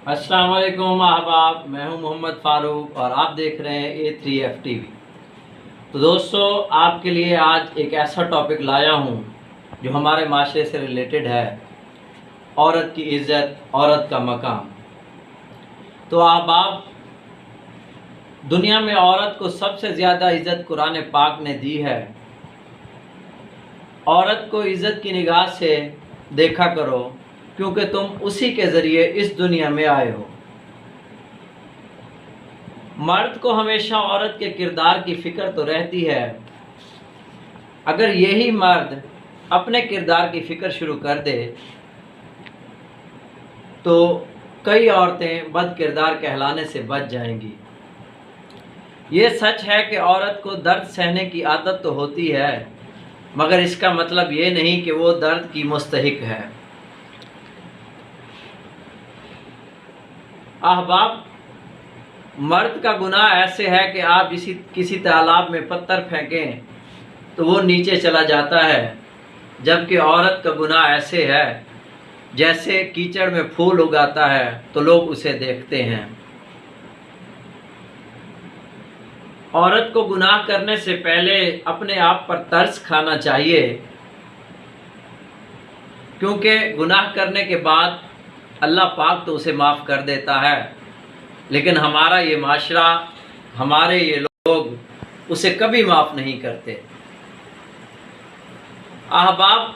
अस्सलाम वालेकुम अहबाब, मैं हूं मोहम्मद फ़ारूक और आप देख रहे हैं A3F TV। तो दोस्तों, आपके लिए आज एक ऐसा टॉपिक लाया हूं जो हमारे माशरे से रिलेटेड है, औरत की इज़्ज़त, औरत का मकाम। तो अहबाब, दुनिया में औरत को सबसे ज़्यादा इज़्ज़त कुरान पाक ने दी है। औरत को इज़्ज़त की निगाह से देखा करो, क्योंकि तुम उसी के ज़रिए इस दुनिया में आए हो। मर्द को हमेशा औरत के किरदार की फ़िक्र तो रहती है। अगर यही मर्द अपने किरदार की फ़िक्र शुरू कर दे तो कई औरतें बद किरदार कहलाने से बच जाएंगी। ये सच है कि औरत को दर्द सहने की आदत तो होती है, मगर इसका मतलब ये नहीं कि वो दर्द की मुस्तहिक है। अहबाब, मर्द का गुनाह ऐसे है कि आप किसी तालाब में पत्थर फेंकें तो वो नीचे चला जाता है, जबकि औरत का गुनाह ऐसे है जैसे कीचड़ में फूल उगाता है तो लोग उसे देखते हैं। औरत को गुनाह करने से पहले अपने आप पर तरस खाना चाहिए, क्योंकि गुनाह करने के बाद अल्लाह पाक तो उसे माफ़ कर देता है, लेकिन हमारा ये माशरा, हमारे ये लोग उसे कभी माफ़ नहीं करते। अहबाब,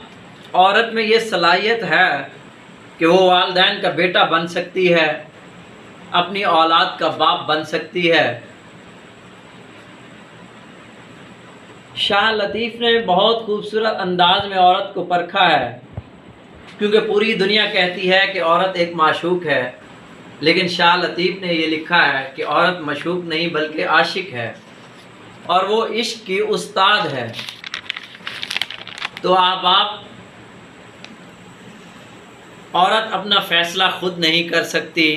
औरत में ये सलाहियत है कि वो वालिदैन का बेटा बन सकती है, अपनी औलाद का बाप बन सकती है। शाह लतीफ़ ने बहुत खूबसूरत अंदाज में औरत को परखा है, क्योंकि पूरी दुनिया कहती है कि औरत एक माशूक है, लेकिन शाह लतीफ़ ने ये लिखा है कि औरत मशूक नहीं बल्कि आशिक है, और वो इश्क की उस्ताद है। तो आप औरत अपना फ़ैसला खुद नहीं कर सकती,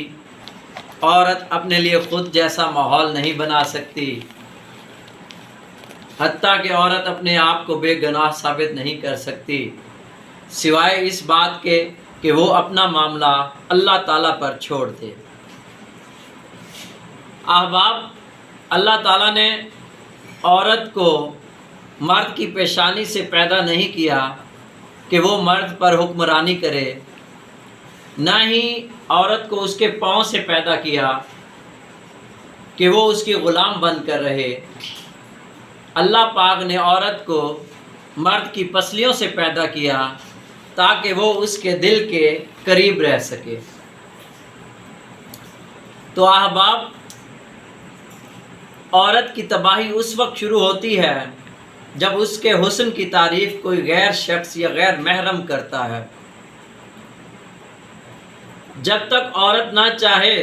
औरत अपने लिए खुद जैसा माहौल नहीं बना सकती, हत्ता कि औरत अपने आप को बेगुनाह साबित नहीं कर सकती, सिवाय इस बात के कि वो अपना मामला अल्लाह ताला पर छोड़ दे। अहबाब, अल्लाह ताला ने औरत को मर्द की पेशानी से पैदा नहीं किया कि वो मर्द पर हुक्मरानी करे, ना ही औरत को उसके पाँव से पैदा किया कि वो उसकी ग़ुलाम बनकर रहे। अल्लाह पाक ने औरत को मर्द की पसलियों से पैदा किया ताकि वो उसके दिल के करीब रह सके। तो अहबाब, औरत की तबाही उस वक्त शुरू होती है जब उसके हुस्न की तारीफ़ कोई गैर शख्स या गैर महरम करता है। जब तक औरत ना चाहे,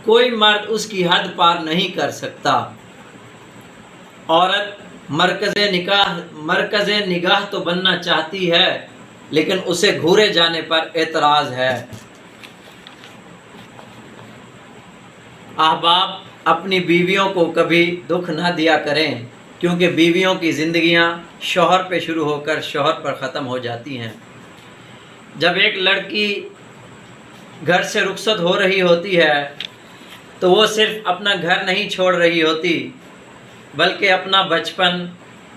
कोई मर्द उसकी हद पार नहीं कर सकता। औरत मरकज़ निगाह तो बनना चाहती है, लेकिन उसे घूरे जाने पर एतराज़ है। अहबाब, अपनी बीवियों को कभी दुख ना दिया करें, क्योंकि बीवियों की ज़िंदगियां शौहर पे शुरू होकर शौहर पर ख़त्म हो जाती हैं। जब एक लड़की घर से रुखसत हो रही होती है तो वो सिर्फ़ अपना घर नहीं छोड़ रही होती, बल्कि अपना बचपन,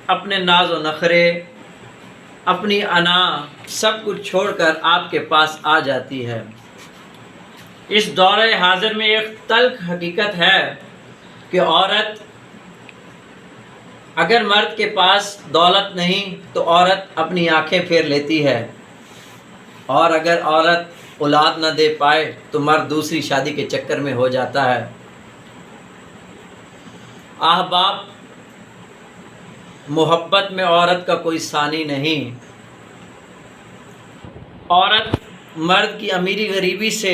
अपने नाज व नखरे, अपनी अना, सब कुछ छोड़कर आपके पास आ जाती है। इस दौरे हाजिर में एक तल्ख हकीकत है कि औरत, अगर मर्द के पास दौलत नहीं तो औरत अपनी आंखें फेर लेती है, और अगर औरत औलाद न दे पाए तो मर्द दूसरी शादी के चक्कर में हो जाता है। अहबाब, मोहब्बत में औरत का कोई सानी नहीं। औरत मर्द की अमीरी गरीबी से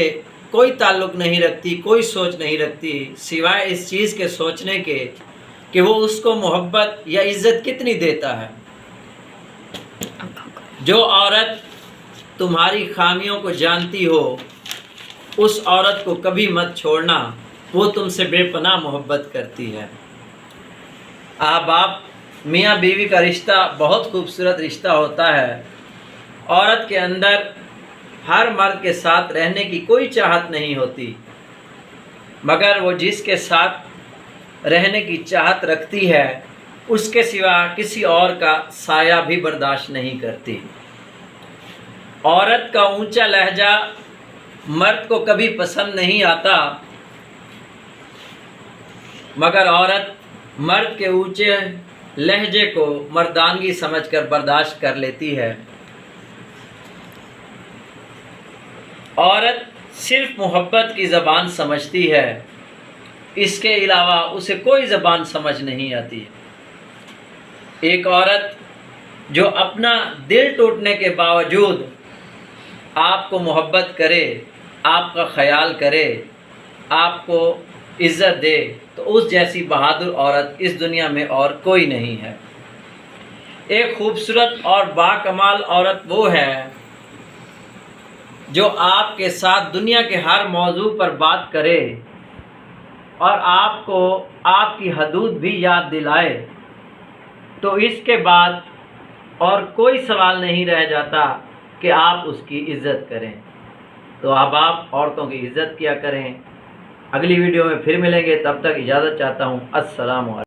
कोई ताल्लुक़ नहीं रखती, कोई सोच नहीं रखती, सिवाय इस चीज़ के सोचने के कि वो उसको मोहब्बत या इज़्ज़त कितनी देता है। जो औरत तुम्हारी खामियों को जानती हो, उस औरत को कभी मत छोड़ना, वो तुमसे बेपनाह मोहब्बत करती है। अहबाब, मियाँ बीवी का रिश्ता बहुत खूबसूरत रिश्ता होता है। औरत के अंदर हर मर्द के साथ रहने की कोई चाहत नहीं होती, मगर वो जिसके साथ रहने की चाहत रखती है उसके सिवा किसी और का साया भी बर्दाश्त नहीं करती। औरत का ऊंचा लहजा मर्द को कभी पसंद नहीं आता, मगर औरत मर्द के ऊंचे लहजे को मर्दानगी समझकर बर्दाश्त कर लेती है। औरत सिर्फ मोहब्बत की ज़बान समझती है, इसके अलावा उसे कोई ज़बान समझ नहीं आती। एक औरत जो अपना दिल टूटने के बावजूद आपको मोहब्बत करे, आपका ख्याल करे, आपको इज़्ज़त दे, तो उस जैसी बहादुर औरत इस दुनिया में और कोई नहीं है। एक खूबसूरत और बाकमाल औरत वो है जो आपके साथ दुनिया के हर मौजू पर बात करे और आपको आपकी हदूद भी याद दिलाए, तो इसके बाद और कोई सवाल नहीं रह जाता कि आप उसकी इज़्ज़त करें। तो अब आप औरतों की इज़्ज़त किया करें। अगली वीडियो में फिर मिलेंगे, तब तक इजाज़त चाहता हूँ। अस्सलाम वालेकुम।